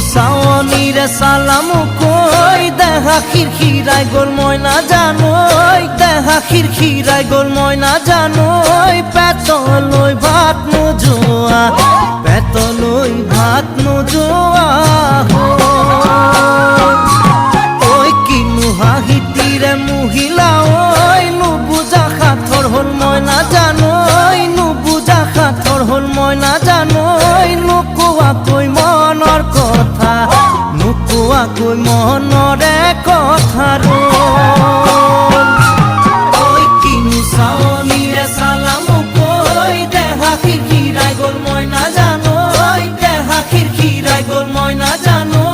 চাৱনীৰে চালামো কৈ দেহা খিৰখিৰাই গ'ল মই নাজানোই দেহা খিৰখিৰাই গ'ল মই নাজানোই পেটলৈ ভাত নোযোৱা পেটলৈ ভাত নোযোৱা ঐ কিনো হাঁহিটিৰে মহিলা ঐ নুবুজা সাঁথৰ হ'ল মই নাজানোই নুবুজা সাঁথৰ হ'ল মই নাজানোই নোকোৱাকৈ মনৰ কথা নোকোৱাকৈ মনৰে কথা ঐ কিনো চাৱনীৰে চালামো কৈ দেহা খিৰখিৰাই গ'ল মই নাজানোই দেহা খিৰখিৰাই গ'ল মই নাজানো